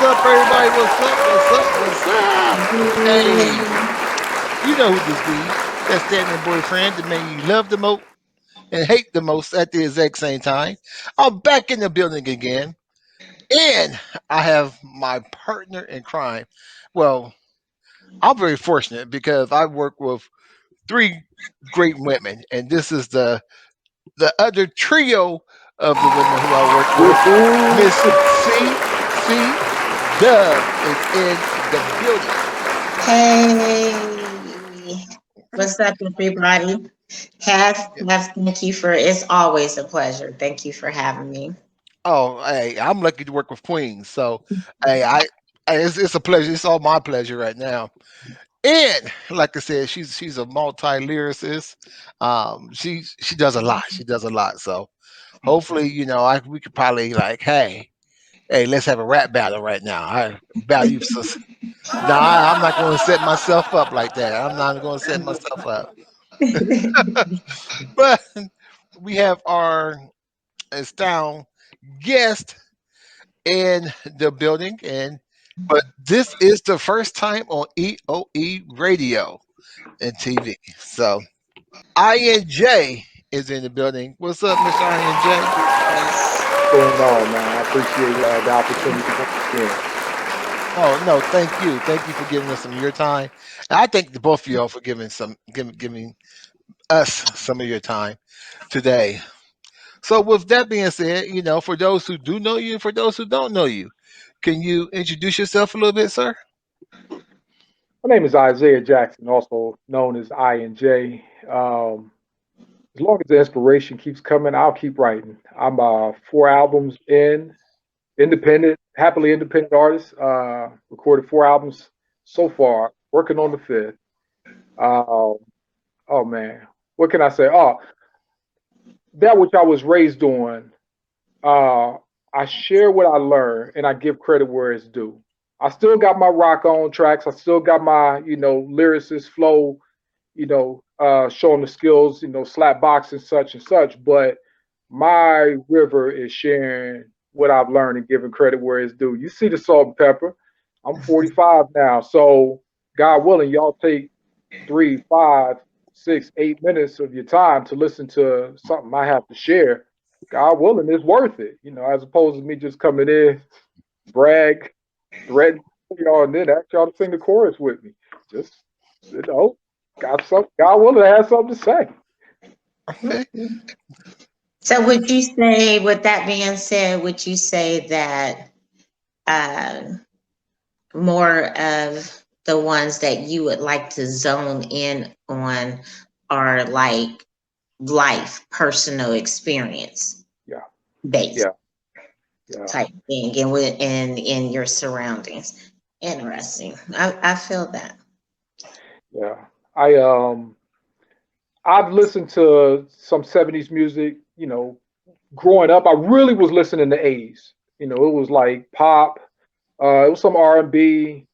up, everybody? What's up? What's up? What's up? Hey, you know who this be? That standing boyfriend, the man you love the most and hate the most at the exact same time. I'm back in the building again, and I have my partner in crime. Well, I'm very fortunate because I work with three great women, and this is the other trio of the women who I work with. Miss C. Dubb is in the building. Hey, what's up, everybody? Thank you for. It's always a pleasure. Thank you for having me. Oh, hey, I'm lucky to work with queens. So, hey, it's a pleasure. It's all my pleasure right now. And like I said, she's a multi lyricist. She does a lot. She does a lot. So hopefully, we could probably like, hey, let's have a rap battle right now. I battle you. No, I'm not going to set myself up like that. I'm not going to set myself up. But we have our astound guest in the building, and but this is the first time on EOE Radio and TV. So I&J is in the building. What's up, Mr. I&J? Yes. Going on, man. I appreciate the opportunity once again. Oh no, thank you for giving us some of your time. And I thank the both of y'all for giving us some of your time today. So with that being said, for those who do know you and for those who don't know you, can you introduce yourself a little bit, sir? My name is Isaiah Jackson, also known as I&J. As long as the inspiration keeps coming, I'll keep writing. I'm 4 albums in, independent, happily independent artist. Recorded 4 albums so far, working on the fifth. Um, oh man, what can I say? Oh, that which I was raised on. Uh, I share what I learn and I give credit where it's due. I still got my rock on tracks. I still got my, lyricist flow, showing the skills, slap box and such. But my river is sharing what I've learned and giving credit where it's due. You see the salt and pepper. I'm 45 now. So God willing, y'all take 3, 5, 6, 8 minutes of your time to listen to something I have to share. God willing, it's worth it, as opposed to me just coming in, brag, threaten y'all, and then ask y'all to sing the chorus with me. Just, you know, got some, God willing to have something to say. Okay. So, would you say, with that being said, would you say that uh, more of the ones that you would like to zone in on are like life, personal experience Yeah, based yeah, yeah, type thing, and in your surroundings? Interesting. I feel that. yeah. I I've listened to some '70s music. Growing up, I really was listening to '80s. It was like pop. It was some R&B.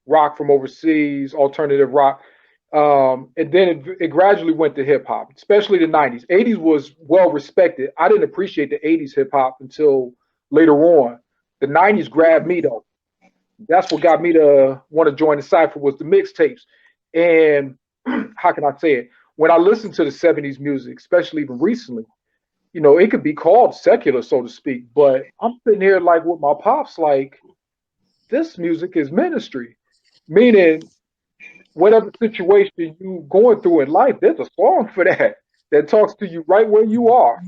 Rock from overseas, alternative rock. And then it gradually went to hip hop, especially the '90s. '80s was well respected. I didn't appreciate the '80s hip hop until later on. The '90s grabbed me though. That's what got me to want to join the cipher was the mixtapes. And how can I say it? When I listened to the '70s music, especially even recently, it could be called secular, so to speak. But I'm sitting here like with my pops, like this music is ministry, meaning whatever situation you going through in life, there's a song for that talks to you right where you are.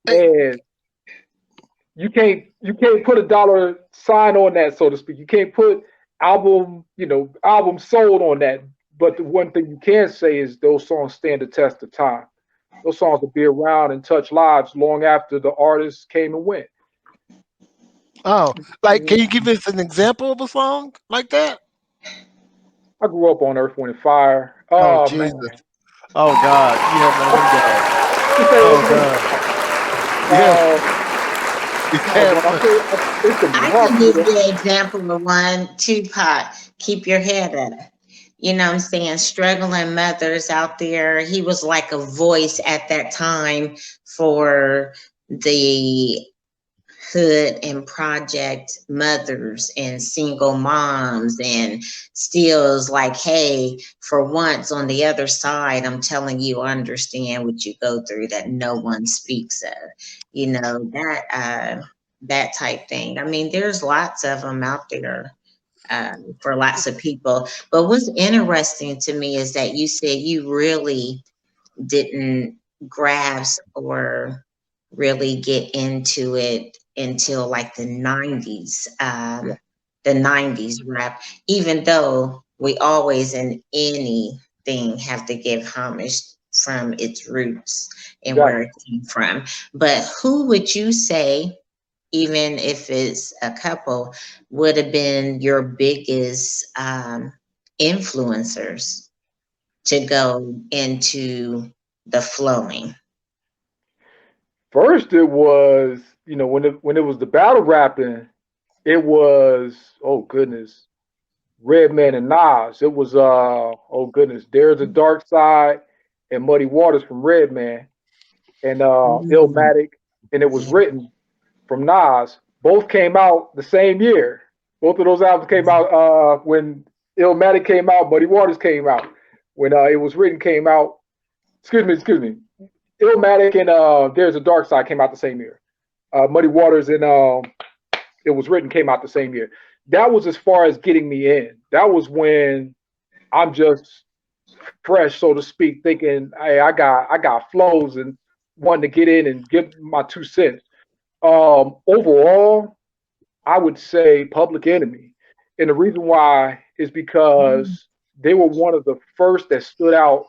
Hey, And you can't put a dollar sign on that, so to speak. You can't put album sold on that. But the one thing you can say is those songs stand the test of time. Those songs will be around and touch lives long after the artist came and went. oh, like, can you give us an example of a song like that? I grew up on Earth, Wind, and Fire. Oh Oh man, Jesus! Oh God! You have one of them days. you say Earth, Oh Wind, and God! Fire. You have Uh, you when have I one. say it's a I rock, can give you an example of one, Tupac. Keep your head up. You know what I'm saying? Struggling mothers out there. He was like a voice at that time for the hood and project mothers and single moms, and still is like, hey, for once on the other side, I'm telling you, I understand what you go through that no one speaks of. You know, that type thing. I mean, there's lots of them out there for lots of people. But what's interesting to me is that you said you really didn't grasp or really get into it until like Yeah, the 90s rap, even though we always in anything have to give homage from its roots and where exactly. it came from. But who would you say, even if it's a couple, would have been your biggest influencers to go into the flowing? First, it was, when it was the battle rapping, it was, oh goodness, Redman and Nas. It was oh goodness, There's a Dark Side and Muddy Waters from Redman, and Mm, Illmatic, and it was yeah. written from Nas. Both came out the same year. Both of those albums came out when Illmatic came out, Muddy Waters came out. When it was written came out. Excuse me. Illmatic and There's a Dark Side came out the same year. Muddy Waters and It Was Written came out the same year. That was as far as getting me in. That was when I'm just fresh, so to speak, thinking, hey, I got flows and wanting to get in and give my 2 cents. Overall, I would say Public Enemy. And the reason why is Mm, because they were one of the first that stood out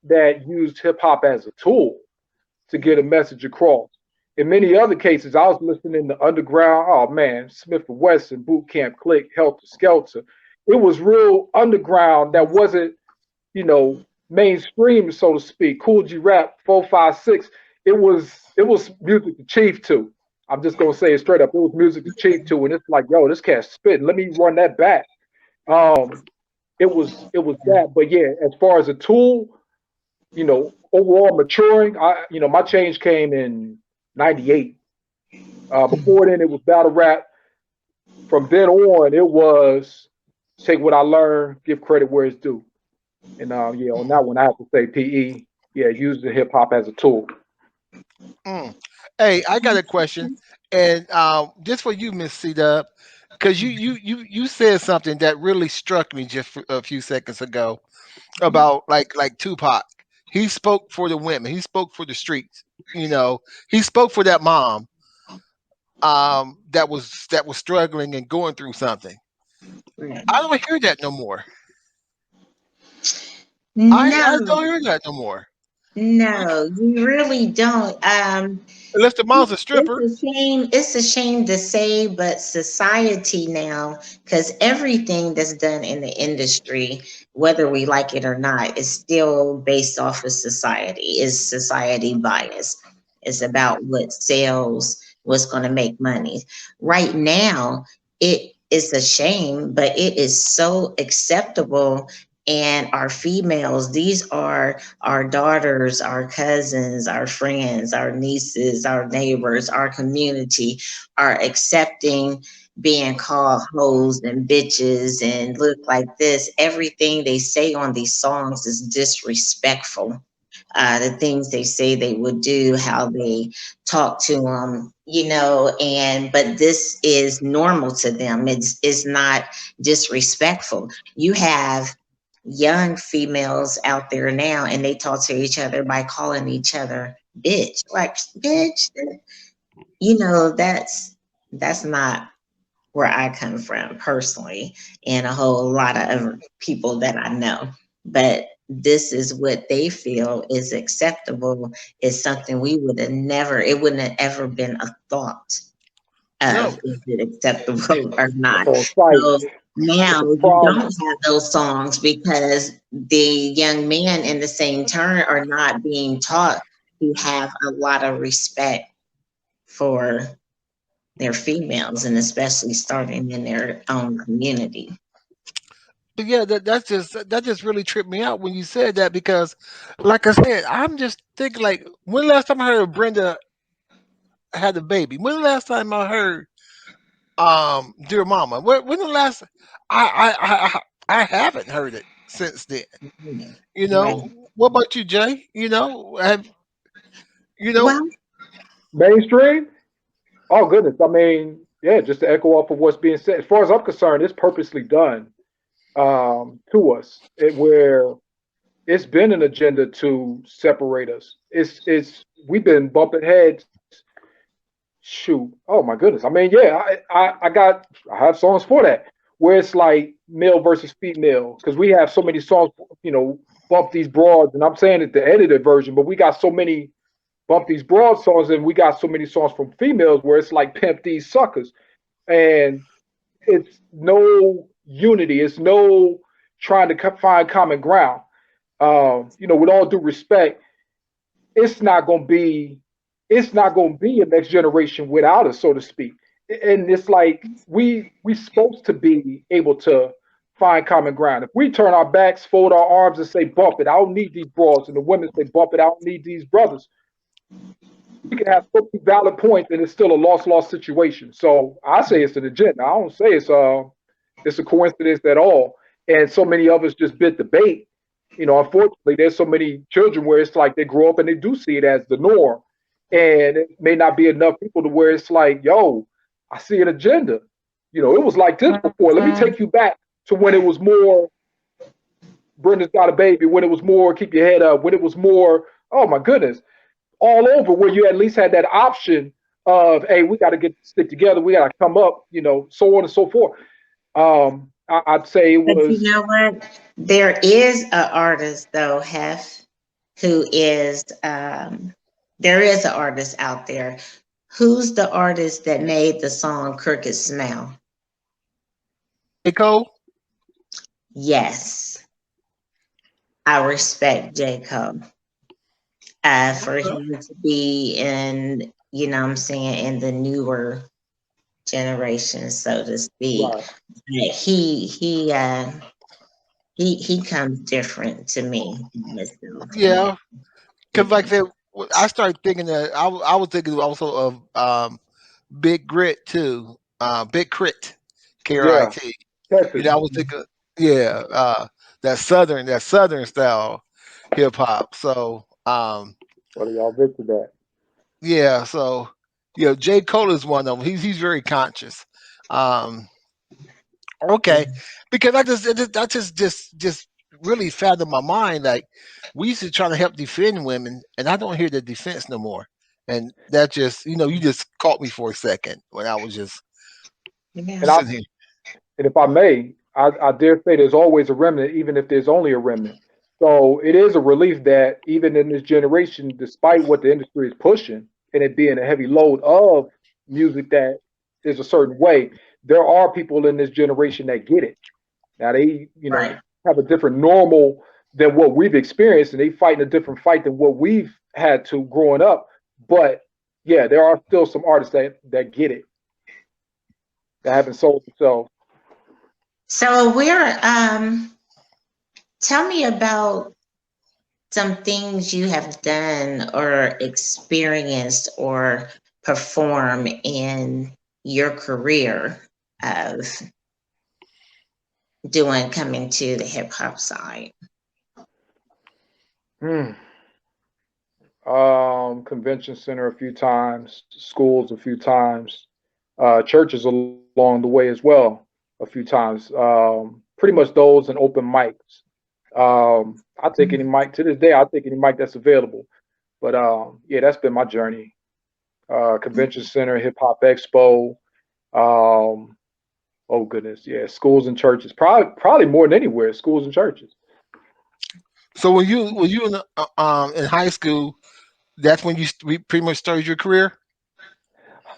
that used hip hop as a tool to get a message across. In many other cases, I was listening to underground. Oh man, Smith and Wesson, Boot Camp Click, Helter Skelter. It was real underground that wasn't, you know, mainstream, so to speak. Cool G Rap, 456. It was music to chief to. I'm just gonna say it straight up. It was music to chief to, and it's like, yo, this cat's spitting. Let me run that back. Um, it was that. But yeah, as far as a tool, overall maturing, my change came in '98. Before then, it was battle rap. From then on, it was take what I learned, give credit where it's due. And yeah, on that one, I have to say PE. Yeah, use the hip hop as a tool. Mm. Hey, I got a question, and just for you, Miss C Dub, because you said something that really struck me just a few seconds ago about like Tupac. He spoke for the women. He spoke for the streets. You know, he spoke for that mom that was struggling and going through something. right. I don't hear that no more. I No, don't hear that no more. no, you really don't. Unless the mom's a It's stripper. a shame. It's a shame to say, but society now, because everything that's done in the industry, whether we like it or not, is still based off of society. Is society bias? It's about what sells, what's going to make money. Right now, it is a shame, but it is so acceptable. And our females, these are our daughters, our cousins, our friends, our nieces, our neighbors, our community are accepting being called hoes and bitches and look like this. Everything they say on these songs is disrespectful. The things they say they would do, how they talk to them, and but this is normal to them. It's not disrespectful. You have young females out there now, and they talk to each other by calling each other bitch, like bitch. That's not where I come from personally, and a whole lot of other people that I know. But this is what they feel is acceptable, is something we would have never, it wouldn't have ever been a thought of, No. is it acceptable or not. On site, So it's now a you don't problem. have those songs because the young men in the same turn are not being taught to have a lot of respect for their females, and especially starting in their own community. But yeah, that just really tripped me out when you said that because, like I said, I'm just thinking like when last time I heard of Brenda had a baby. When the last time I heard Dear Mama? When the last I haven't heard it since then. You Right. know, what about you, Jay? You know, Well, Mainstream? Oh goodness. I mean, yeah, just to echo off of what's being said. As far as I'm concerned, it's purposely done to us, where it's been an agenda to separate us. It's we've been bumping heads. Shoot, oh my goodness. I mean, yeah, I have songs for that where it's like male versus female because we have so many songs. Bump these broads, and I'm saying it the edited version, but we got so many bump these broad songs, and we got so many songs from females where it's like pimp these suckers, and it's no unity. It's no trying to find common ground. With all due respect, it's not going to be it's not going to be a next generation without us, so to speak. And it's like we supposed to be able to find common ground. If we turn our backs, fold our arms, and say bump it, I don't need these bras, and the women say bump it, I don't need these brothers. We can have so many valid points, and it's still a lost situation. So I say it's an agenda. I don't say it's a coincidence at all. And so many of us just bit the bait. Unfortunately, there's so many children where it's like they grow up and they do see it as the norm. And it may not be enough people to where it's like, yo, I see an agenda. It was like this before. Let me take you back to when it was more Brenda's got a baby, when it was more keep your head up, when it was more, oh my goodness, all over, where you at least had that option of, hey, we got to stick together, we got to come up, so on and so forth. I'd say it but was. you know what? There is an artist though, Hef, who is there is an artist out there. Who's the artist that made the song Crooked Smell? J. Cole. Yes, I respect J. Cole. For him to be in, what I'm saying, in the newer generation, so to speak. Right. He comes different to me. Yeah, because like I said, I started thinking that I was thinking also of Big Grit too. Big Crit, Yeah. KRIT. Texas. I was thinking, yeah, that southern style hip hop. So What do y'all think of that? yeah, so J. Cole is one of them. He's very conscious. Um, okay, because I just really fathom my mind. Like we used to try to help defend women, and I don't hear the defense no more. And that just you just caught me for a second when I was just Yeah. And I sitting here. and if I may, I dare say there's always a remnant, even if there's only a remnant. So it is a relief that even in this generation, despite what the industry is pushing and it being a heavy load of music that is a certain way, there are people in this generation that get it. Now they, Right. have a different normal than what we've experienced, and they fighting a different fight than what we've had to growing up. But yeah, there are still some artists that get it, that haven't sold themselves. So tell me about some things you have done or experienced or perform in your career of coming to the hip hop side. Hmm. Convention center a few times, schools a few times, churches along the way as well a few times. Pretty much those and open mics. I take any mic to this day. I take any mic that's available. But yeah, that's been my journey. Convention center, hip hop expo. Um, oh goodness, yeah, schools and churches. Probably more than anywhere, schools and churches. So when you in high school, that's when pretty much started your career.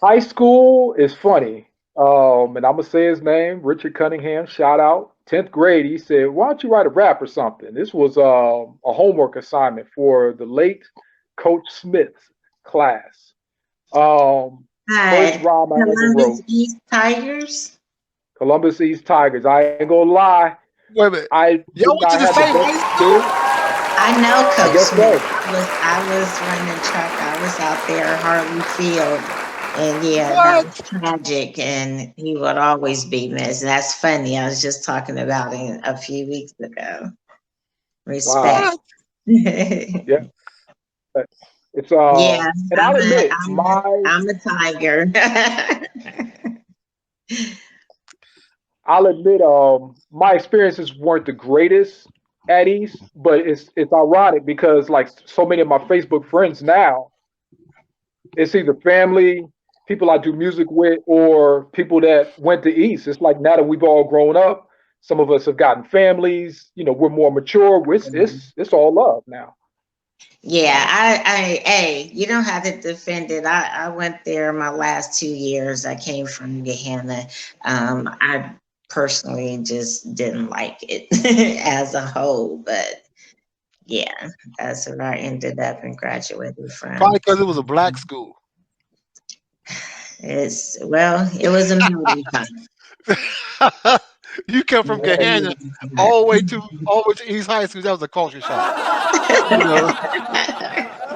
High school is funny. And I'm gonna say his name, Richard Cunningham. Shout out. 10th grade, he said, "Why don't you write a rap or something?" This was a homework assignment for the late Coach Smith's class. First Hi, rhyme I ever wrote, Columbus East Tigers. Columbus East Tigers. I ain't gonna lie, Wait a minute, I y'all did went to not the have the same best high school? experience. I know I Coach guess Smith. so. I was running track. I was out there, Harley Field. And yeah, that What? was tragic, and he would always be missed. That's funny. I was just talking about it a few weeks ago. Respect. Wow. What? Yeah, Yeah. It's and I'll admit my I'm a tiger. I'll admit my experiences weren't the greatest at East, but it's ironic because like so many of my Facebook friends now, it's either family, people I do music with, or people that went to East. It's like now that we've all grown up, some of us have gotten families, we're more mature. It's all love now. Yeah, hey, you don't have to defend it. I went there my last 2 years. I came from Gehenna. I personally just didn't like it as a whole, but yeah, that's where I ended up and graduated Probably from. because it was a black school. It was a melting pot. You come from It was a Gahanna melting all the way to East High School. That was a culture shock. You know.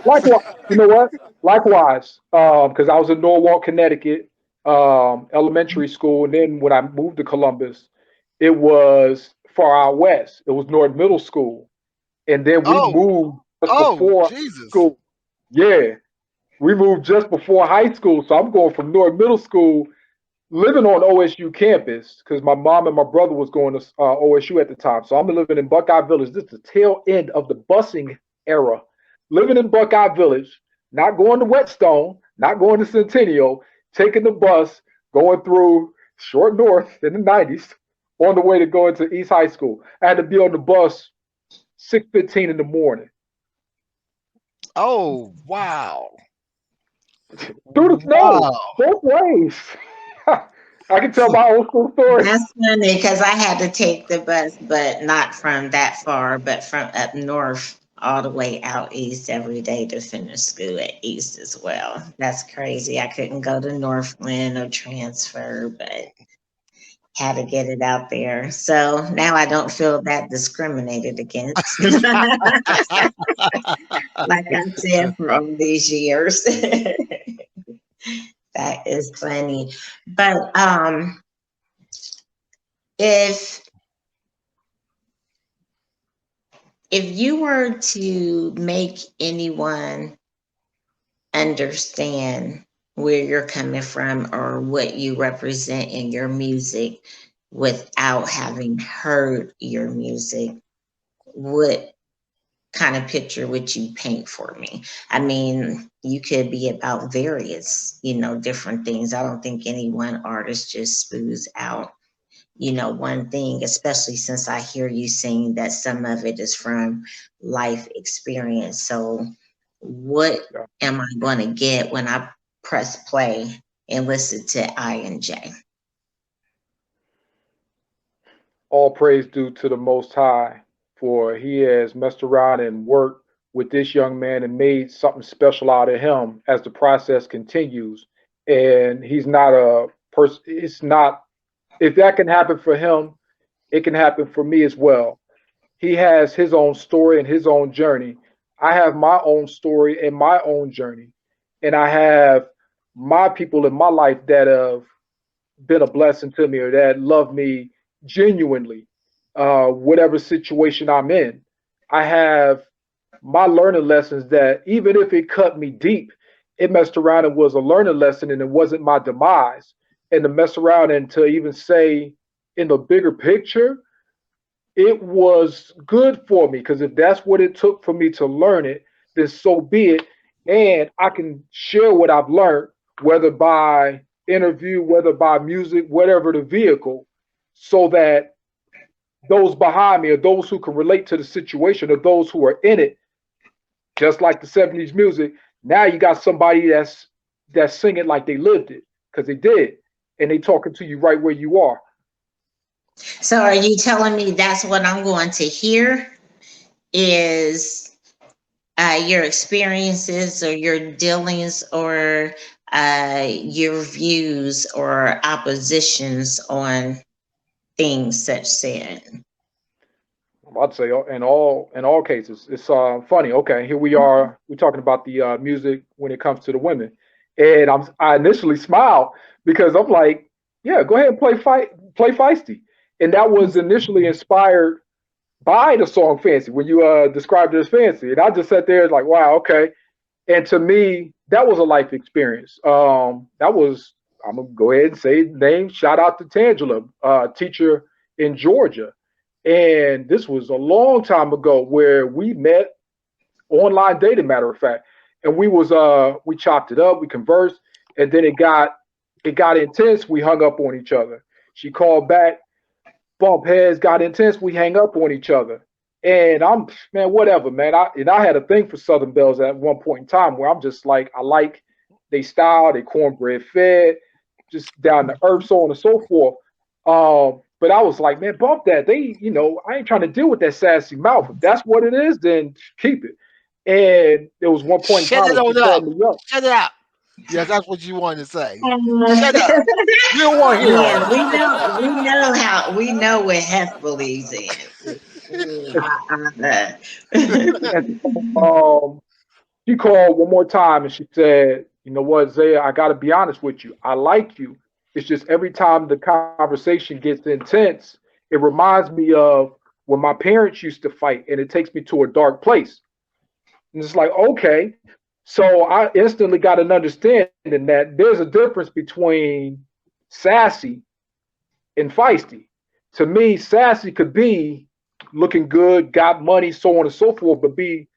Likewise, you know what? Likewise, because I was in Norwalk, Connecticut, elementary school, and then when I moved to Columbus, it was far out west. It was North Middle School, and then we Oh, moved just oh, before Jesus. school. Yeah, we moved just before high school, so I'm going from North Middle School, living on OSU campus, because my mom and my brother was going to OSU at the time. So I'm living in Buckeye Village. This is the tail end of the busing era. Living in Buckeye Village, not going to Whetstone, not going to Centennial, taking the bus, going through Short North in the 90s on the way to go into East High School. I had to be on the bus 6:15 in the morning. Oh, wow. Through the snow, Wow. both ways. I can tell my old school story. That's funny because I had to take the bus, but not from that far, but from up north all the way out east every day to finish school at East as well. That's crazy. I couldn't go to Northland or transfer, but had to get it out there. So now I don't feel that discriminated against. Like I said for all these years. That is funny. But if if you were to make anyone understand where you're coming from or what you represent in your music without having heard your music, what kind of picture would you paint for me? I mean, you could be about various, different things. I don't think any one artist just spews out one thing, especially since I hear you saying that some of it is from life experience. So, what Yeah. am I going to get when I press play and listen to I&J? All praise due to the Most High, for he has messed around and worked with this young man and made something special out of him as the process continues. And he's not a person, it's not, if that can happen for him, it can happen for me as well. He has his own story and his own journey. I have my own story and my own journey. And I have my people in my life that have been a blessing to me or that love me genuinely, whatever situation I'm in. I have my learning lessons that even if it cut me deep, it messed around and was a learning lesson and it wasn't my demise. And to mess around and to even say in the bigger picture, it was good for me because if that's what it took for me to learn it, then so be it. And I can share what I've learned, whether by interview, whether by music, whatever the vehicle, so that those behind me or those who can relate to the situation or those who are in it, just like the 70s music, now you got somebody that's singing like they lived it because they did. And they talking to you right where you are. So, are you telling me that's what I'm going to hear? Is your experiences or your dealings or your views or oppositions on things such said? I'd say in all cases, it's funny. Okay, here we are. We're talking about the music when it comes to the women. And I initially smiled because I'm like, yeah, go ahead and play feisty. And that was initially inspired by the song Fancy when you described it as fancy. And I just sat there like, wow, okay. And to me, that was a life experience. That was, I'm gonna go ahead and say his name. Shout out to Tangela, teacher in Georgia. And this was a long time ago where we met online dating, matter of fact. And we chopped it up, we conversed, and then it got intense. We hung up on each other. She called back, bump heads, got intense, we hang up on each other. And I'm, man, whatever, man. I had a thing for Southern Bells at one point in time where I'm just like, I like they style, they cornbread fed, just down to earth, so on and so forth. But I was like, man, bump that. I ain't trying to deal with that sassy mouth. If that's what it is, then keep it. And there was one point in Shut time it when she on up. called me up. Shut it up. Yes, that's what you wanted to say. Shut up. We don't want to hear all Yeah, that. we know what Hef believes in. And she called one more time and she said, you know what, Zaya, I got to be honest with you. I like you. It's just every time the conversation gets intense, it reminds me of when my parents used to fight and it takes me to a dark place. And it's like, okay. So I instantly got an understanding that there's a difference between sassy and feisty. To me, sassy could be looking good, got money, so on and so forth, but be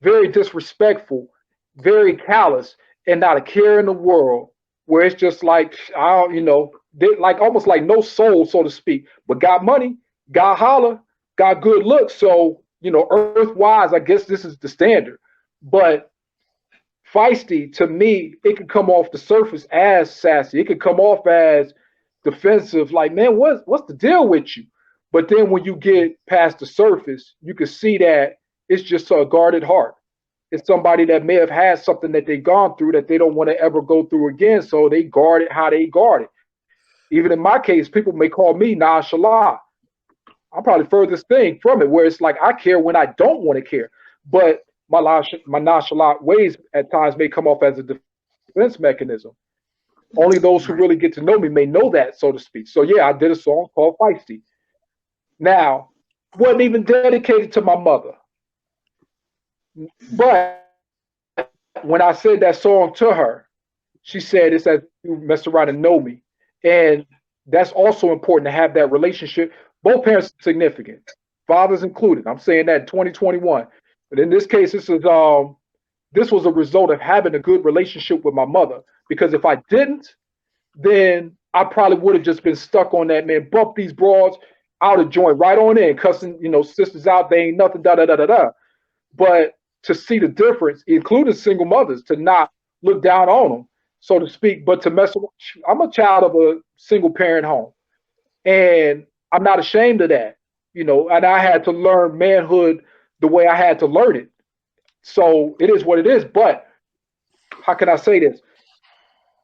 very disrespectful, very callous, and not a care in the world. Where it's just like, like almost like no soul, so to speak, but got money, got holler, got good looks. So, earth wise, I guess this is the standard. But feisty, to me, it could come off the surface as sassy. It could come off as defensive, like, man, what's the deal with you? But then when you get past the surface, you can see that it's just a guarded heart. It's somebody that may have had something that they've gone through that they don't want to ever go through again. So they guard it how they guard it. Even in my case, people may call me nonchalant. I'm probably the furthest thing from it, where it's like I care when I don't want to care. But my nonchalant ways at times may come off as a defense mechanism. Only those who really get to know me may know that, so to speak. So yeah, I did a song called Feisty. Now, wasn't even dedicated to my mother. But when I said that song to her, she said, it's as you mess around and know me. And that's also important to have that relationship. Both parents are significant, fathers included. I'm saying that in 2021. But in this case, this was a result of having a good relationship with my mother. Because if I didn't, then I probably would have just been stuck on that, man, bump these broads out of joint, right on in, cussing, sisters out, they ain't nothing, da da da da da. But to see the difference, including single mothers, to not look down on them, so to speak, but to mess with, I'm a child of a single parent home. And I'm not ashamed of that, and I had to learn manhood the way I had to learn it. So it is what it is. But how can I say this?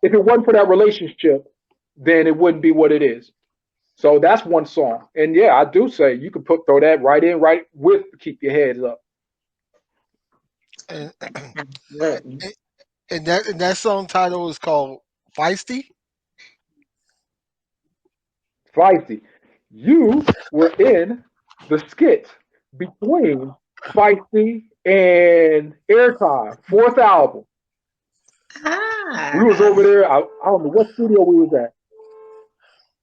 If it wasn't for that relationship, then it wouldn't be what it is. So that's one song. And yeah, I do say you can throw that right in, right with Keep Your Heads Up. And, and that song title is called Feisty. Feisty. You were in the skit between Feisty and Airtime, fourth album. We was over there. I don't know what studio we was at.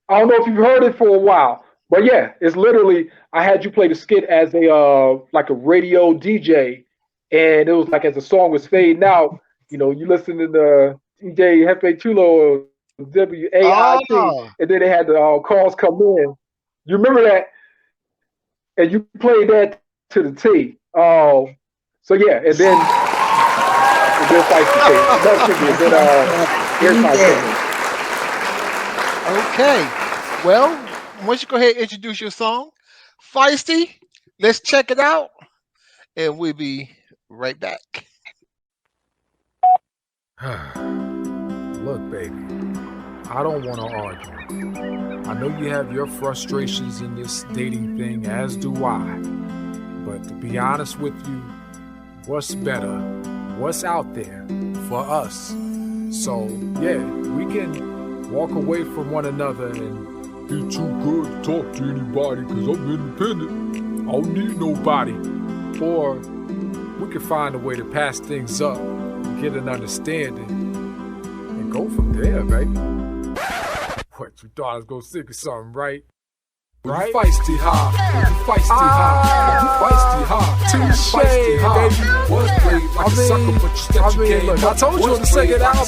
I don't know if you've heard it for a while, but yeah, it's literally I had you play the skit as a like a radio DJ, and it was like as the song was fading out, you listen to the DJ Hefe Chulo WAIT, and then they had the calls come in. You remember that? And you played that to the T. So yeah, and then Okay. Well, once you go ahead and introduce your song, Feisty, let's check it out, and we'll be right back. Look, baby, I don't want to argue. I know you have your frustrations in this dating thing, as do I. But to be honest with you, what's better, what's out there for us So yeah, we can walk away from one another and be too good to talk to anybody because I'm independent. I don't need nobody. Or we can find a way to pass things up, get an understanding, and go from there, baby. What, you thought I was gonna sing something, right? Right? You feisty high, you feisty high, you feisty high, touche, baby. Was played like a sucker, but you stepped your game. Look, I told you on the second album.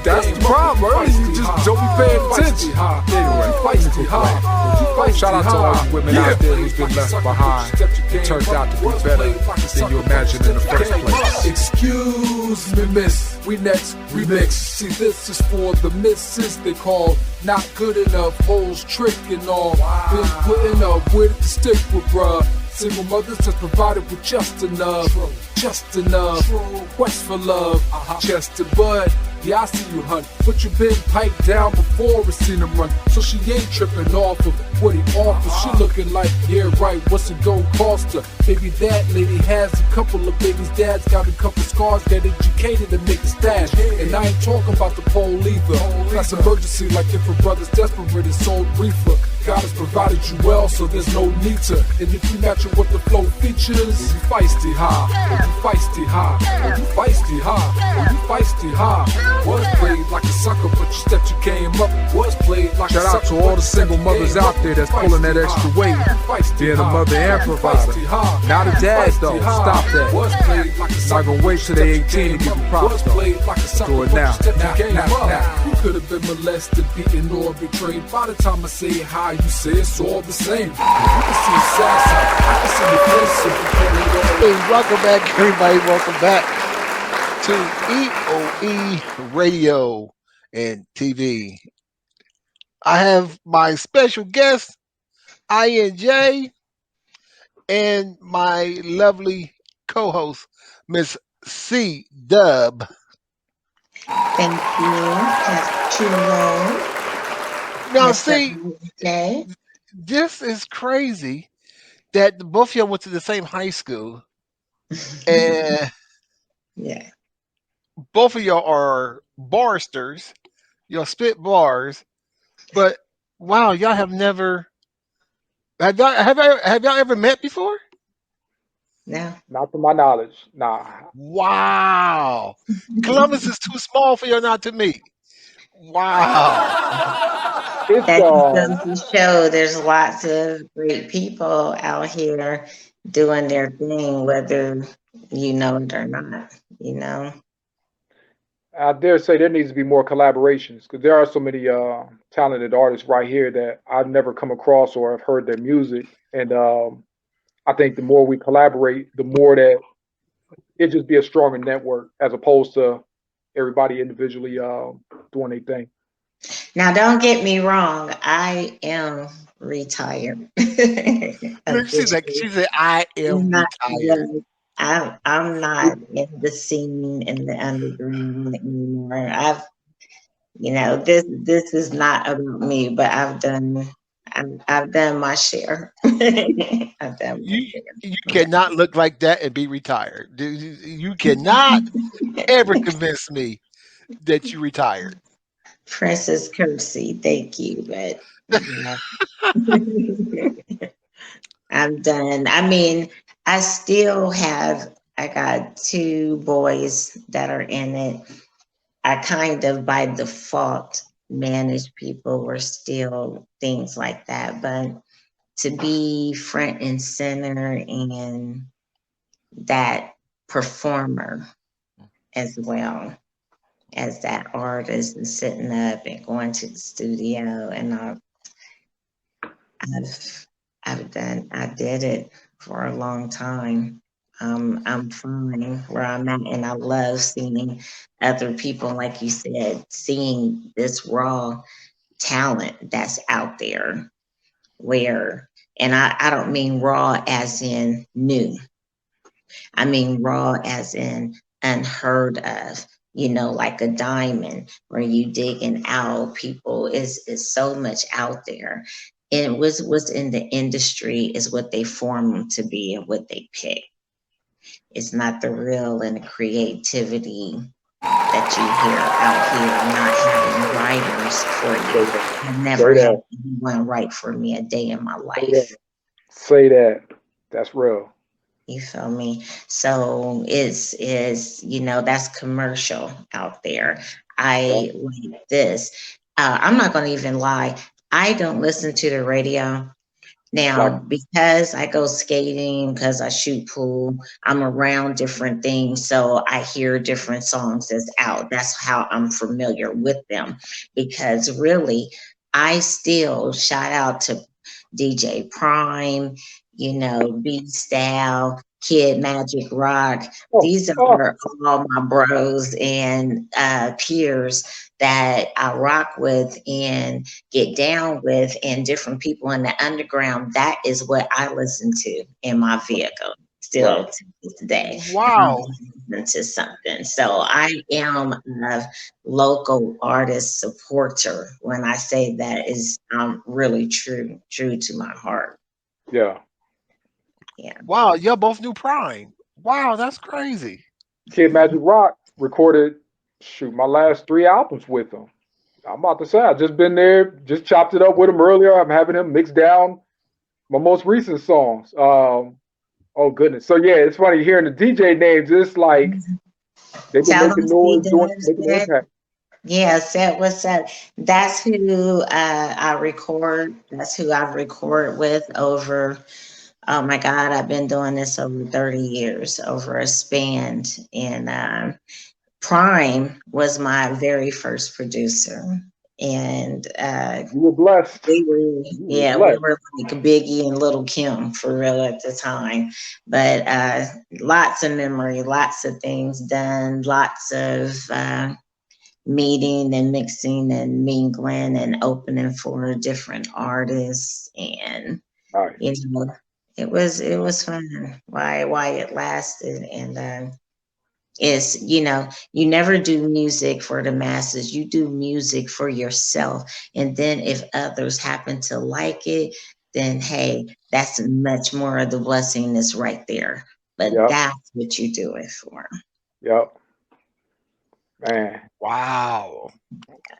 That's the problem, early you just don't be paying attention. Anyway, feisty high. Shout out to all you women out there who've been left behind. It turned out to be better than you imagined in the first place. Excuse me, miss, we next remix. See, this is for the misses they call not good enough, hoes tricking all. Been putting up with it to stick with, bruh. Single mothers just provided with just enough. Quest for love, chest and bud. Yeah, I see you, hun, but you been piped down before we seen him run. So she ain't tripping off of what he offers. She looking like, yeah, right, what's it gon' cost her? Maybe that lady has a couple of babies. Dad's got a couple scars, got educated to make a stash. And I ain't talking about the pole either. That's emergency, like if a brother's desperate and sold reefer. God has provided you well, so there's no need to. And if you match it with the flow features, you feisty high, you feisty high, you feisty high, you feisty high. Was played like a sucker, but you stepped your game up. Was played like a sucker. Shout out to all the single mothers out there that's pulling that extra weight, being a mother and provider. Not a dad though, stop that. Not gonna wait till they 18 to give you props though. Do it now. You could have been molested, beaten, or betrayed. By the time I say hi, you say it's all the same. You can see a sad side, I can see your face if you can't let it go. Hey, welcome back, everybody. Welcome back to EOE Radio and TV. I have my special guest, I&J, and my lovely co-host, Miss C. Dubb. Thank you, Chulo. Now, see, this is crazy that both of y'all went to the same high school, and yeah, both of y'all are barsters. Y'all spit bars, but wow, y'all have never have y'all ever met before? no, Not to my knowledge. Nah. Wow, Columbus is too small for y'all not to meet. Wow. It's that just goes to show there's lots of great people out here doing their thing, whether you know it or not, you know. I dare say there needs to be more collaborations because there are so many talented artists right here that I've never come across or have heard their music. And I think the more we collaborate, the more that it just be a stronger network as opposed to everybody individually doing their thing. Now, don't get me wrong. I am retired. She said, I am retired. I'm not in the scene in the underground anymore. This is not about me, but I've done my share. I've done my share. You cannot look like that and be retired. You cannot ever convince me that you retired. Princess Kersey, thank you, but I'm done. I mean, I got 2 boys that are in it. I kind of by default manage people or still things like that, but to be front and center and that performer as well as that artist and sitting up and going to the studio, and I did it for a long time. I'm fine where I'm at, and I love seeing other people, like you said, seeing this raw talent that's out there and I don't mean raw as in new. I mean raw as in unheard of, like a diamond where you digging out people is so much out there. And what's in the industry is what they form them to be and what they pick. It's not the real and the creativity that that you hear out here, not having writers for you. I've never Say had that. anyone write for me a day in my Say life. that. Say that. That's real. You feel me? So it's that's commercial out there. Yeah. I like this. I'm not gonna even lie. I don't listen to the radio. Like, Now, because I go skating, because I shoot pool, I'm around different things. So I hear different songs that's out. That's how I'm familiar with them. Because really, I still shout out to DJ Prime, B Style, Kid Magic Rock. oh, These oh, are all my bros and peers that I rock with and get down with, and different people in the underground. That is what I listen to in my vehicle still right. to this day. If I'm Wow. listening to something. So I am a local artist supporter. When I say that is really true to my heart. Yeah. Yeah. Wow. Y'all both knew Prime. Wow, that's crazy. Kid Magic Rock recorded, shoot, my last 3 albums with him. I'm about to say, I just been there, just chopped it up with him earlier. I'm having him mix down my most recent songs. Oh goodness. So yeah, it's funny hearing the DJ names. It's like they've been Tell them making noise, C-Dubs making an that. impact. Yeah, said what's up. That's who I record. That's who I record with over. Oh my God, I've been doing this over 30 years, over a span. And Prime was my very first producer. And You were blessed. we were, You were yeah, we blessed. were like Biggie and Little Kim for real at the time. But lots of memory, lots of things done, lots of meeting and mixing and mingling and opening for different artists. And Nice. it was fun why it lasted. And is you never do music for the masses, you do music for yourself. And then if others happen to like it, then hey, that's much more of the blessing is right there. But Yep. that's what you do it for. Yep. Man. Wow.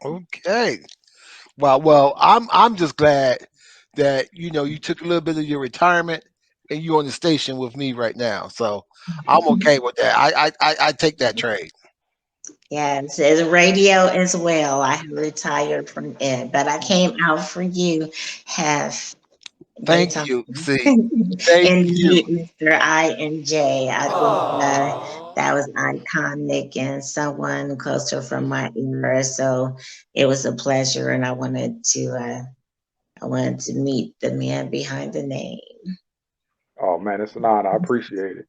Okay. Well, I'm just glad that you took a little bit of your retirement and you on the station with me right now. So I'm okay with that. I take that trade. Yes, it's radio as well. I retired from it, but I came out for you half the Thank time. you. See, thank And you. Mr. I&J, I think that was iconic and someone closer from my era. So it was a pleasure, and I wanted to meet the man behind the name. Oh man, it's an honor. I appreciate it.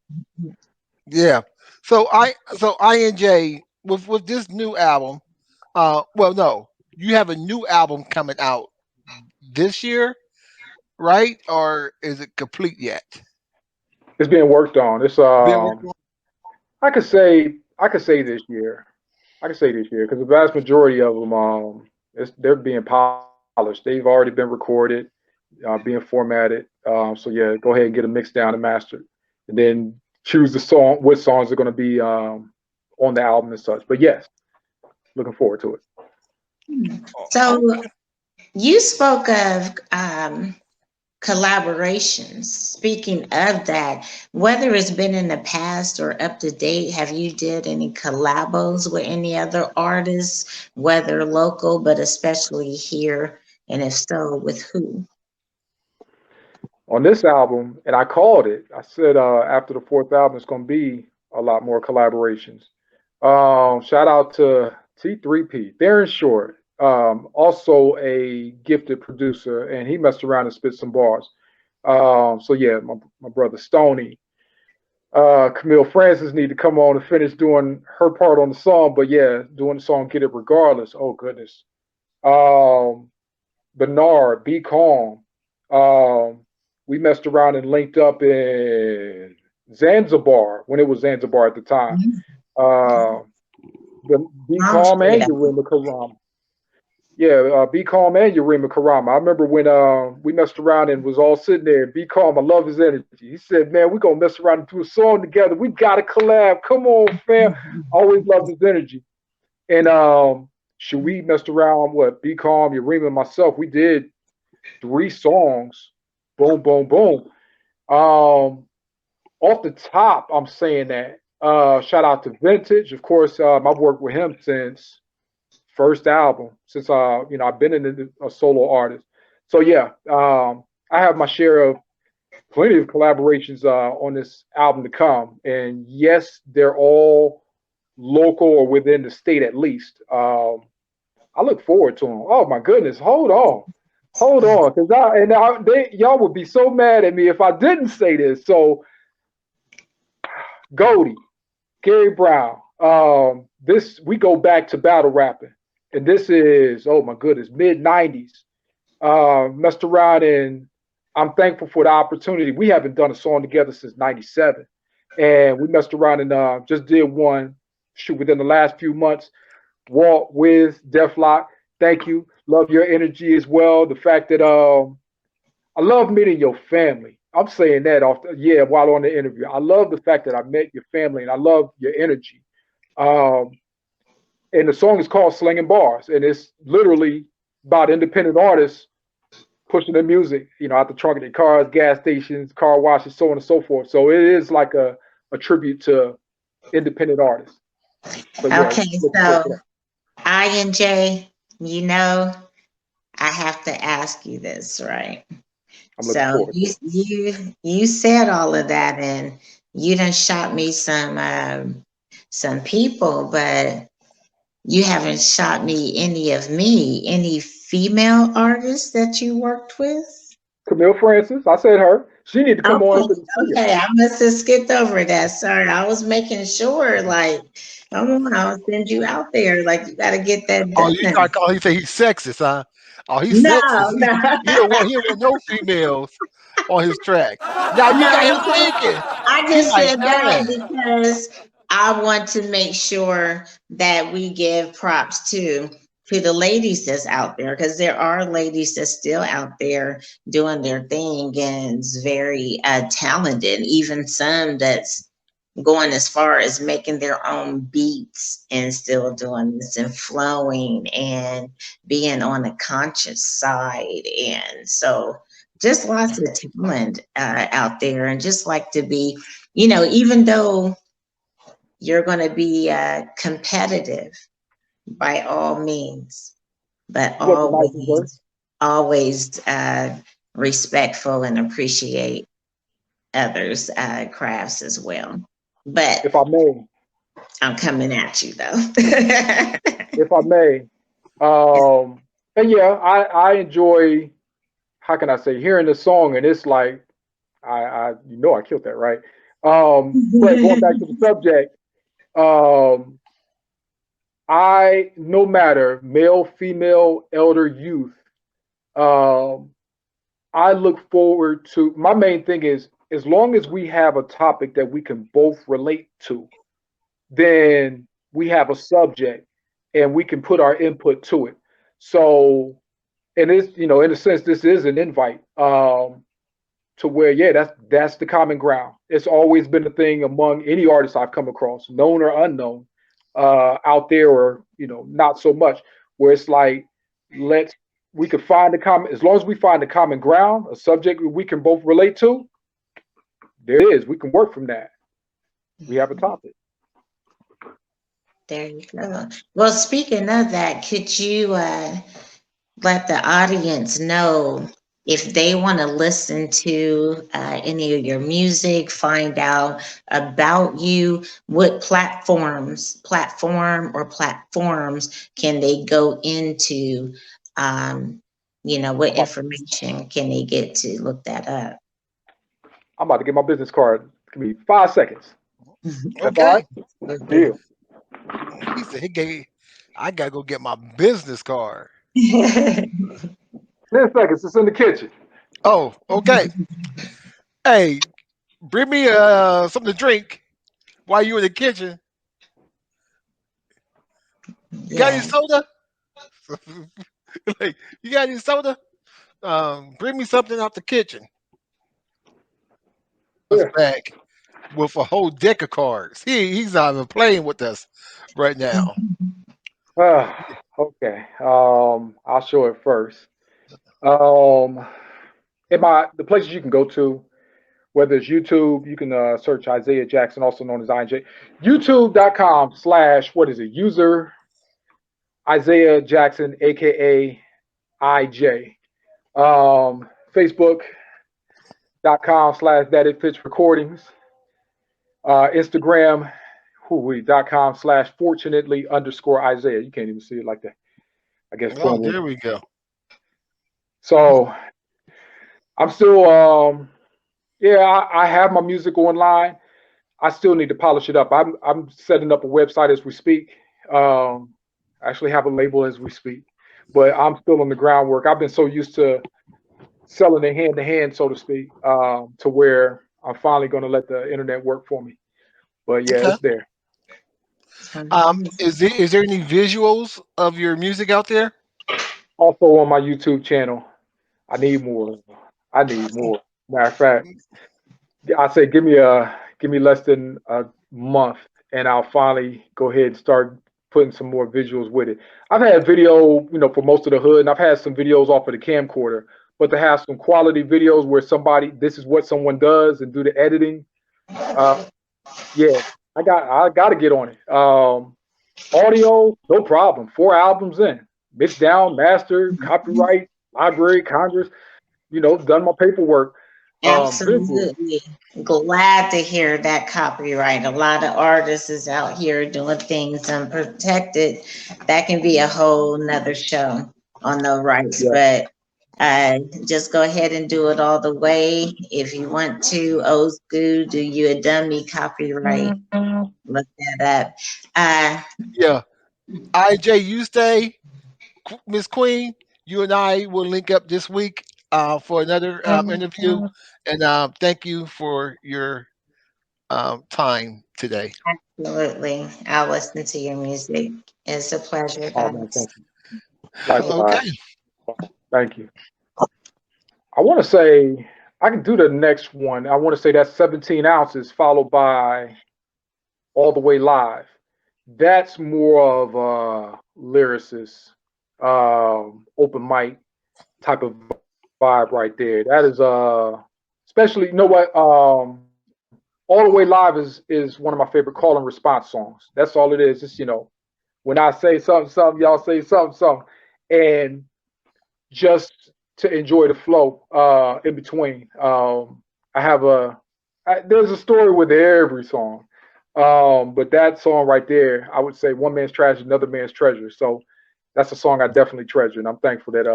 Yeah. So I&J with this new album. Well, no, you have a new album coming out this year, right? Or is it complete yet? It's being worked on. It's Been working on? I could say this year. I could say this year because the vast majority of them, they're being polished. They've already been recorded, being formatted. So yeah, go ahead and get a mix down and mastered, and then choose the song, what songs are going to be on the album and such. But yes, looking forward to it. Oh, So you spoke of collaborations. Speaking of that, whether it's been in the past or up to date, have you did any collabos with any other artists, whether local but especially here, and if so, with who? On this album, and I called it. I said after the fourth album, it's going to be a lot more collaborations. Shout out to T3P, Darren Short, also a gifted producer, and he messed around and spit some bars. So yeah, my brother Stony, Camille Francis need to come on and finish doing her part on the song, but yeah, doing the song "Get It Regardless." Oh goodness. Um, Bernard, Be Calm. We messed around and linked up in Zanzibar when it was Zanzibar at the time. Uh, Be I'm Calm straight and up. Yurima Karama. Yeah, Be Calm and Yurima Karama. I remember when we messed around and was all sitting there. Be Calm, I love his energy. He said, "Man, we're gonna mess around and do a song together. We gotta collab. Come on, fam." I always loved his energy. And should we messed around? What Be Calm, Yareem, and myself? We did 3 songs. Boom, boom, boom. Off the top, I'm saying that. Shout out to Vintage, of course. I've worked with him since first album, since I've been a solo artist. So yeah, I have my share of plenty of collaborations on this album to come, and yes, they're all local or within the state at least. I look forward to them. Oh my goodness, hold on, because y'all would be so mad at me if I didn't say this. So, Goldie, Gary Brown, this we go back to battle rapping, and this is oh my goodness, mid '90s. Messed around, and I'm thankful for the opportunity. We haven't done a song together since '97, and we messed around and just did one shoot within the last few months. Walt with Deflock. Thank you. Love your energy as well. The fact that I love meeting your family. I'm saying that while on the interview. I love the fact that I met your family and I love your energy. And the song is called Slinging Bars, and it's literally about independent artists pushing their music, out the trunk of their cars, gas stations, car washes, so on and so forth. So it is like a tribute to independent artists. Okay, so I&J, I have to ask you this, right? So you said all of that, and you done shot me some people, but you haven't shot me any female artists that you worked with? Camille Francis, I said her. She need to come on. Okay, I must have skipped over that. Sorry, I was making sure. Like, come on, I'll send you out there. Like, you got to get that done. You say he's sexist, huh? Oh, he's No, sexist. no. He don't want no females on his track. Now you got him thinking. I just Like, said that because I want to make sure that we give props to the ladies that's out there, because there are ladies that's still out there doing their thing and is very talented, even some that's going as far as making their own beats and still doing this and flowing and being on the conscious side. And so just lots of talent out there, and just like to be, even though you're going to be competitive by all means, but always respectful and appreciate others' crafts as well. But if I may, I'm coming at you though. If I may, and yeah, I enjoy. How can I say, hearing the song, and it's like I killed that, right? But going back to the subject, no matter male, female, elder, youth, I look forward to, my main thing is, as long as we have a topic that we can both relate to, then we have a subject and we can put our input to it. So, and it's, in a sense, this is an invite to where, that's the common ground. It's always been a thing among any artist I've come across, known or unknown, out there, or, not so much, where it's like, we could find as long as we find the common ground, a subject we can both relate to, there it is. We can work from that. We have a topic. There you go. Well, speaking of that, could you let the audience know if they want to listen to any of your music, find out about you, what platforms can they go into? What information can they get to look that up? I'm about to get my business card. Give me 5 seconds. Okay. Deal. He said I gotta go get my business card. 10 seconds. It's in the kitchen. Oh, okay. Hey, bring me something to drink while you in the kitchen. You got any soda? You got any soda? Bring me something out the kitchen. Back with a whole deck of cards. He's not even playing with us right now. Okay. I'll show it first. Um, the places you can go to, whether it's YouTube, you can search Isaiah Jackson, also known as I&J. YouTube.com/ what is it? User Isaiah Jackson AKA I&J. Facebook.com/ that it fits recordings. Instagram.com/ fortunately_Isaiah. You can't even see it like that. I guess. Oh, there we go. So I'm still I have my music online. I still need to polish it up. I'm setting up a website as we speak. I actually have a label as we speak, but I'm still on the groundwork. I've been so used to selling it hand to hand, so to speak, to where I'm finally going to let the internet work for me. But yeah, Okay. it's there. Is there any visuals of your music out there? Also on my YouTube channel. I need more. Matter of fact, I say give me less than a month, and I'll finally go ahead and start putting some more visuals with it. I've had video, for most of the hood, and I've had some videos off of the camcorder, but to have some quality videos where this is what someone does and do the editing, yeah, I got to get on it. Audio, no problem. 4 albums in, mixed down, mastered, copyright, library, Congress, done my paperwork. Absolutely. Glad to hear that copyright. A lot of artists is out here doing things unprotected. That can be a whole nother show on the rights, Yeah. but just go ahead and do it all the way. If you want to, old school, do you a dummy copyright? Look that up. Yeah. I&J, you stay, Miss Queen. You and I will link up this week for another interview. And thank you for your time today. Absolutely. I'll listen to your music. It's a pleasure, Oh, man, guys. thank you. Likewise. Okay. Thank you. I want to say I can do the next one. I want to say that's 17 ounces followed by All the Way Live. That's more of a lyricist, open mic type of vibe right there. That is especially, you know what? All the Way Live is one of my favorite call and response songs. That's all it is. Just when I say something, y'all say something, and just to enjoy the flow in between. There's a story with every song, but that song right there, I would say one man's trash, another man's treasure. So that's a song I definitely treasure, and I'm thankful that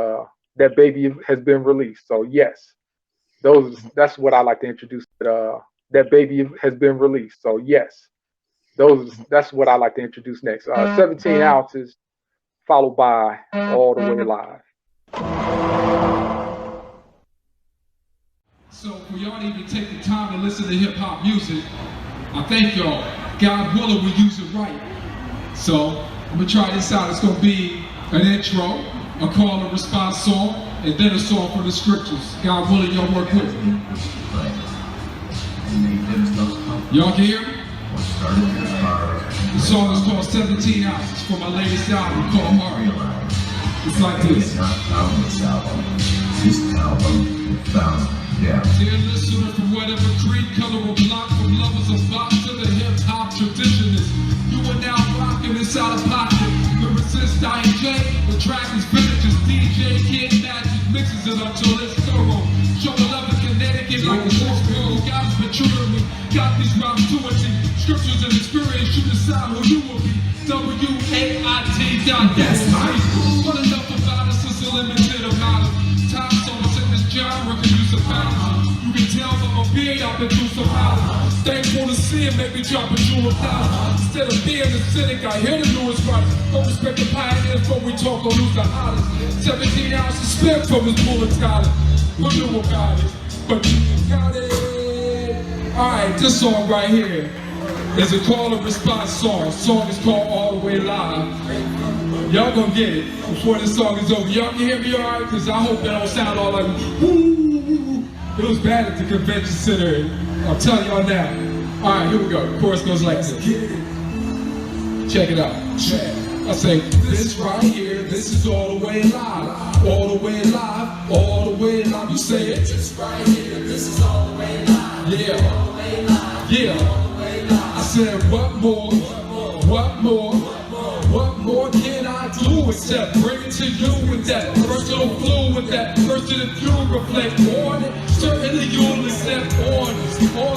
that baby has been released. So yes, that's what I like to introduce. That baby has been released. So yes, that's what I like to introduce next. 17 ounces followed by All the Way Live. So for y'all to even take the time to listen to hip hop music, I thank y'all. God willing, we use it right. So I'm gonna try this out. It's gonna be an intro, a call and response song, and then a song from the scriptures. God willing, y'all work with me. Y'all can hear me? The song is called 17 Ounces from my latest album called Mario. It's like this. Dear listener, from whatever creed, color, or block, from lovers of pop to the hip-hop traditionalists, you are now rocking this out of pocket. The resist I&J, the track is vintage, DJ Kid Magic mixes it up till it's thorough. Show love in Connecticut like a six girl. God's been true to me, got these rhymes to a T. Scriptures and experience, you decide who you will be. WAIT.net. What enough about us is limited about it. Top songs in this genre can use a balance. You can tell from my beard I've been through some hours. Thankful to see it, make me drop a jewel $1,000. Instead of being a cynic, I hear the newest right. Don't respect the pioneers, but we talk on who's the hottest. 17 ounces spent from his bullet collar. What do about it? But you got it. Alright, this song right here is a call and response song. The song is called All the Way Live. Y'all gonna get it before this song is over. Y'all can hear me alright? Because I hope that don't sound all like woo. It was bad at the convention center. I'll tell y'all now. Alright, here we go. The chorus goes like this. Check it out. I say, this right here, this is all the way live. All the way live, all the way live. You say it. This right here, this is all the way live. Yeah. All the way live. Yeah. All the way live. I said, what more? What more? What more can I do except bring it to you with that personal flow, with that personal view, reflect on it. Certainly you'll accept on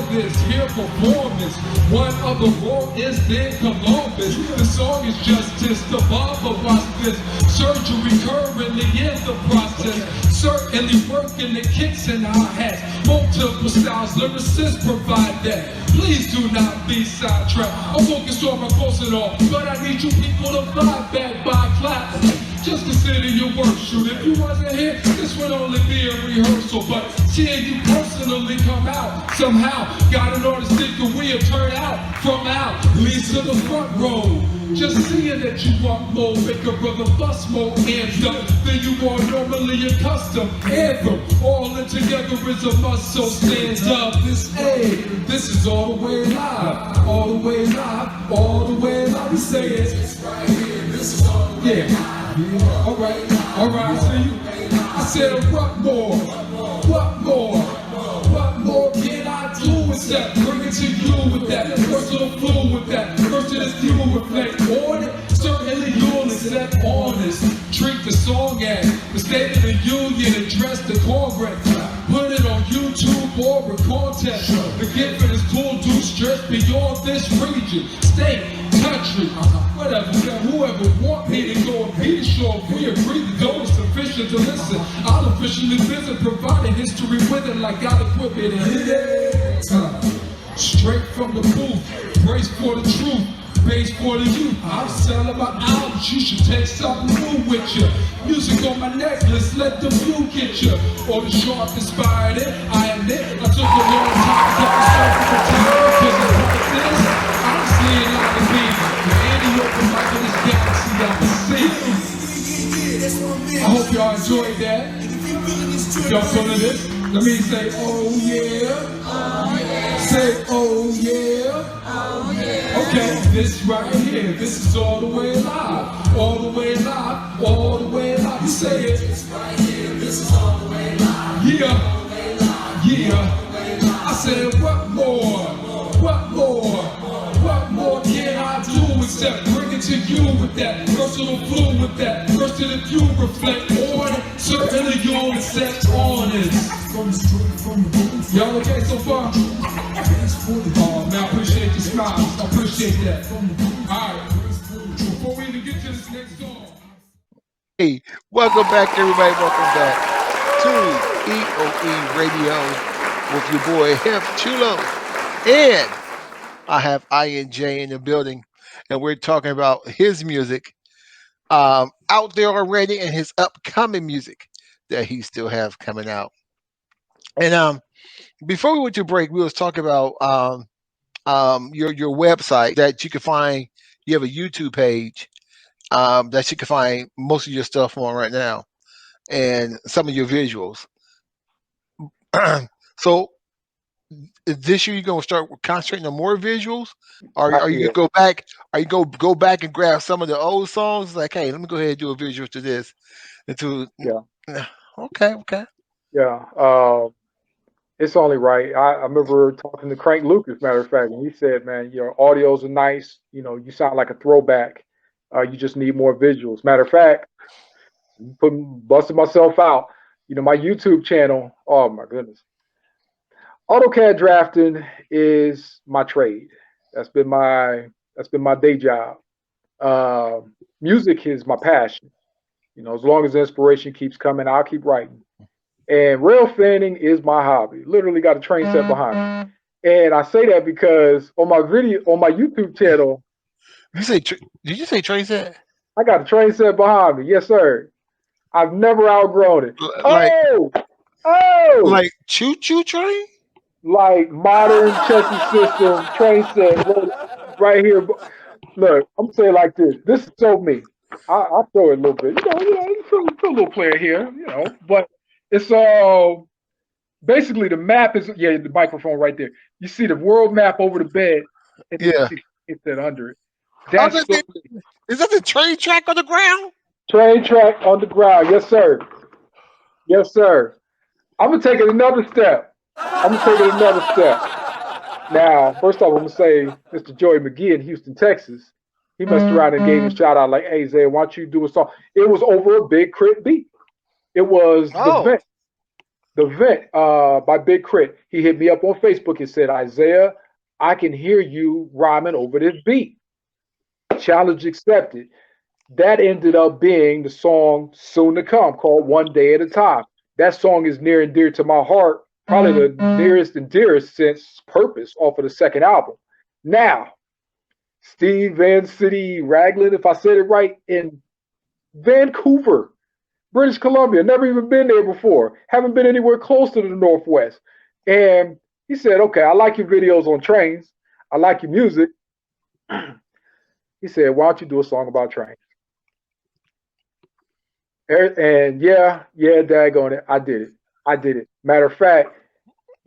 this here performance. One of the raw is then Columbus. The song is justice, the barber watch this. Surgery currently in the process. Certainly working the kicks in our hats. Multiple styles, lyricists provide that. Please do not be sidetracked. I'm focused on my close and all, but I need you people to vibe back by clap. Just consider your work, shoot. If you wasn't here, this would only be a rehearsal. But seeing you personally come out somehow, got an artistic career turn out from out, leads to the front row. Just seeing that you want more, make a brother bust more anthem than you are normally accustomed. Anthem, all in together is a must, so stand up. This is all the way live, all the way live, all the way live. We say it. It's right here, this is all the way live. Yeah, alright, I see you. I said, what more? What more? What more can I do except bring it to you with that personal flow, with that personal view, reflect on it. Certainly you'll accept honest. Treat the song as the State of the Union, address the Congress. Put it on YouTube or a contest. The gift is cool, do stress beyond this region, state, country, whatever, whoever want me to go and be sure if we agree to go, it's sufficient to listen. I'll officially visit, providing history with it like I'll equip it and hit it. Straight from the booth, brace for the truth. Base for the youth, I'm selling my albums, you should take something new with you. Music on my necklace, let the view get you. Or the sharp inspired it, I admit, I took a long time to get myself to the time because of what this. I'm seeing like a beat, any open mic in this galaxy I can see. I hope y'all enjoyed that. Y'all feeling this? Let me say, oh yeah. Oh yeah. Say, oh yeah. Oh yeah. Okay, this right here, this is all the way live. All the way live, all the way live. You say it. This right here, this is all the way live. Yeah. All the way live. Yeah. I said, what more? What more? What more can I do except bring it to you with that personal flow, with that personal view, reflect on it. Certainly you'll accept honest. Y'all okay so far? Oh man, I appreciate the smiles. I appreciate that. Alright, before we even get to this next song. Hey, welcome back everybody. Welcome back to EOE Radio with your boy Chulo. And I have I&J in the building, and we're talking about his music out there already and his upcoming music that he still have coming out. And before we went to break, we was talking about your website that you can find. You have a YouTube page that you can find most of your stuff on right now, and some of your visuals. So this year you're gonna start concentrating on more visuals, or are you gonna go back? Are you go back and grab some of the old songs? Like, hey, let me go ahead and do a visual to this. Okay. Yeah. It's only right. I remember talking to Crank Lucas, matter of fact, and he said, man, your audios are nice. You know, you sound like a throwback. You just need more visuals. Matter of fact, busting myself out. You know, my YouTube channel, oh my goodness. AutoCAD drafting is my trade. That's been my day job. Music is my passion. You know, as long as the inspiration keeps coming, I'll keep writing. And rail fanning is my hobby. Literally got a train set behind me. And I say that because on my YouTube channel, did you say train set? I got a train set behind me. Yes, sir. I've never outgrown it. Like choo-choo train? Like modern chassis system, train set right here. Look, I'm saying like this. This is so me. I'll throw it a little bit. You feel a little player here, but it's basically the map is the microphone right there. You see the world map over the bed, and you see it under it. I That's was the like, is that the train track on the ground? train track on the ground. Yes, sir. Yes, sir. I'm gonna take it another step. I'm gonna take it another step. Now, first off, I'm gonna say Mr. Joey McGee in Houston, Texas. He messed around and gave me a shout out like, "Hey, Zay, why don't you do a song?" It was over a Big Crit beat. It was Oh, The Vent by Big Crit. He hit me up on Facebook and said, "Isaiah, I can hear you rhyming over this beat." Challenge accepted. That ended up being the song soon to come called One Day at a Time. That song is near and dear to my heart, probably the nearest and dearest since Purpose off of the second album. Now, Steve Van City Raglan, if I said it right, in Vancouver, British Columbia. Never even been there before. Haven't been anywhere close to the Northwest. And he said, "Okay, I like your videos on trains. I like your music." He said, "Why don't you do a song about trains?" And yeah, daggone it, I did it. I did it. Matter of fact,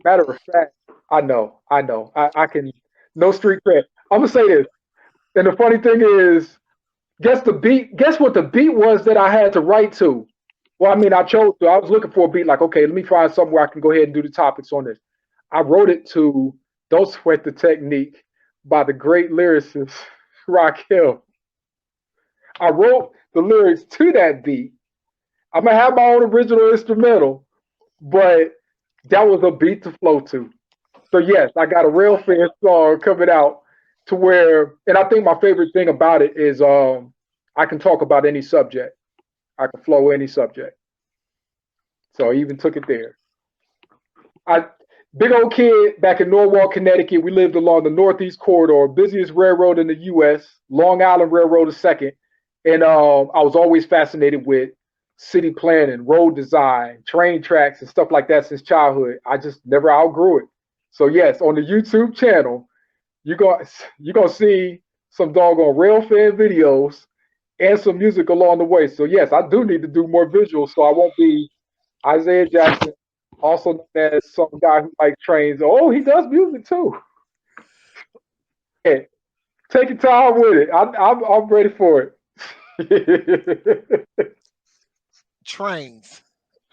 I know. I can no street cred. I'm gonna say this. And the funny thing is, guess what the beat was that I had to write to? Well, I mean, I chose to. I was looking for a beat like, okay, let me find something where I can go ahead and do the topics on this. I wrote it to Don't Sweat the Technique by the great lyricist Raquel. I wrote the lyrics to that beat. I'm gonna have my own original instrumental, but that was a beat to flow to. So yes, I got a real fan song coming out to where, and I think my favorite thing about it is I can talk about any subject. I can flow any subject. So I even took it there. I big old kid back in Norwalk, Connecticut. We lived along the Northeast Corridor, busiest railroad in the U.S. Long Island Railroad is second, and I was always fascinated with city planning, road design, train tracks, and stuff like that since childhood. I just never outgrew it. So yes, on the YouTube channel, you're gonna see some doggone rail fan videos and some music along the way. So yes, I do need to do more visuals so I won't be Isaiah Jackson, also known as some guy who likes trains. Oh, he does music too. Yeah, take your time with it. I'm ready for it. trains.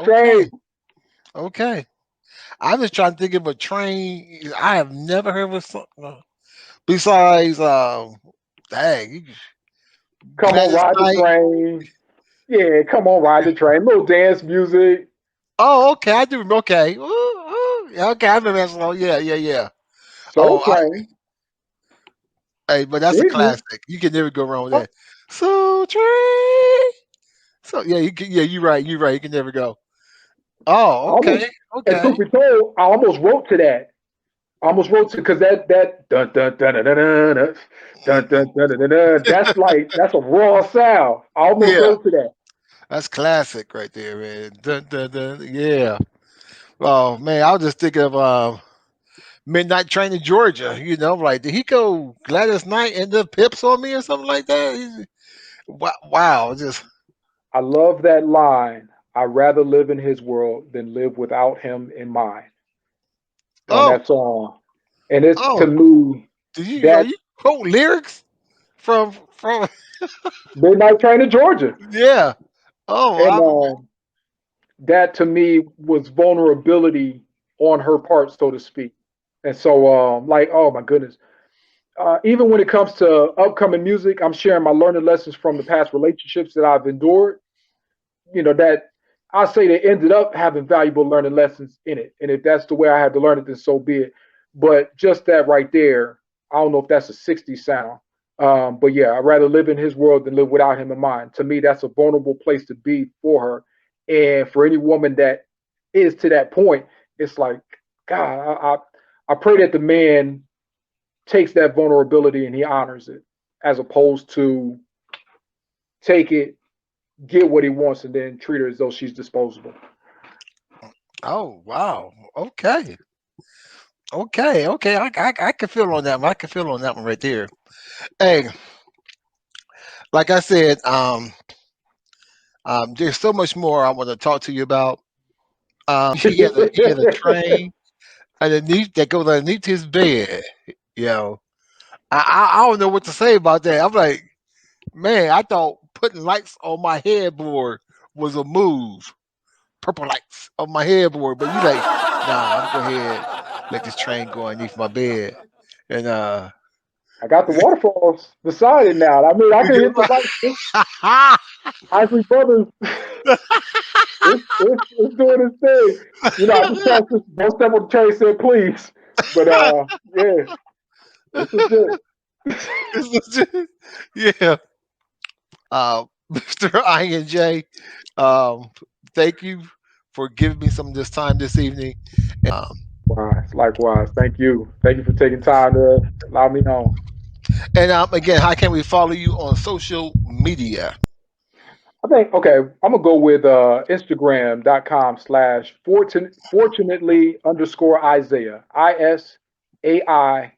Train. Okay. I'm just trying to think of a train. I have never heard of a song besides dang, Come on, Gladys ride the Knight. train. Yeah, come on, ride the train. Little dance music. Oh, okay, I do. Okay, ooh, ooh. Yeah, okay, I remember that song. Yeah. Soul Oh, Train. but that's a Easy. classic. You can never go wrong with that. So train. So yeah, you can. Yeah, you're right. You're right. You can never go. Oh, Almost, okay, and okay. truth be told, I almost wrote to that. I almost wrote to because that dun dun dun dun dun dun dun dun dun dun dun dun. That's a raw sound. I almost Yeah, wrote to that. that's classic right there, man. Dun, dun, dun. Yeah. Oh man, I was just thinking of Midnight Train to Georgia. You know, like did he go Gladys Knight and the Pips on me or something like that? Wow, just I love that line. I'd rather live in his world than live without him in mine. On oh that song, and it's to oh. me Did you that you quote lyrics from Midnight Train to Georgia, yeah? Oh, and that to me was vulnerability on her part, so to speak. And so, like, oh my goodness. Even when it comes to upcoming music, I'm sharing my learning lessons from the past relationships that I've endured. That I say they ended up having valuable learning lessons in it. And if that's the way I had to learn it, then so be it. But just that right there, I don't know if that's a 60s sound. But yeah, I'd rather live in his world than live without him in mine. To me, that's a vulnerable place to be for her. And for any woman that is to that point, it's like, God, I pray that the man takes that vulnerability and he honors it, as opposed to take it, get what he wants, and then treat her as though she's disposable. oh wow. Okay. I can feel on that one. I can feel on that one right there. Hey, like I said, there's so much more I want to talk to you about. He had a train underneath that goes underneath his bed. You know, I don't know what to say about that. I'm like, man, I thought putting lights on my headboard was a move. Purple lights on my headboard, but you like, nah, I'm gonna go ahead, let this train go underneath my bed, and I got the waterfalls decided now. I mean, I can hit the light. Ivory Brothers, it's doing its thing. You know, I just trust this. Don't step on the train. Said please, but yeah, it's legit. it's legit. Yeah. Mr. I&J, um, thank you for giving me some of this time this evening. Likewise. Thank you. Thank you for taking time to allow me on. And again, how can we follow you on social media? I think okay. I'm gonna go with Instagram.com/fortunately underscore Isaiah ISAIAH.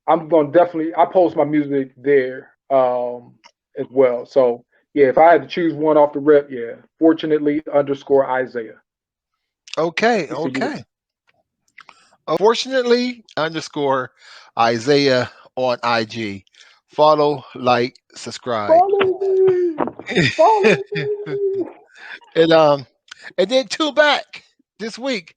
I'm gonna definitely I post my music there as well. So yeah, if I had to choose one off the rip, yeah, fortunately underscore Isaiah. Okay, okay. Fortunately underscore Isaiah on IG. Follow, like, subscribe. Follow me. Follow me. and um and then tune back this week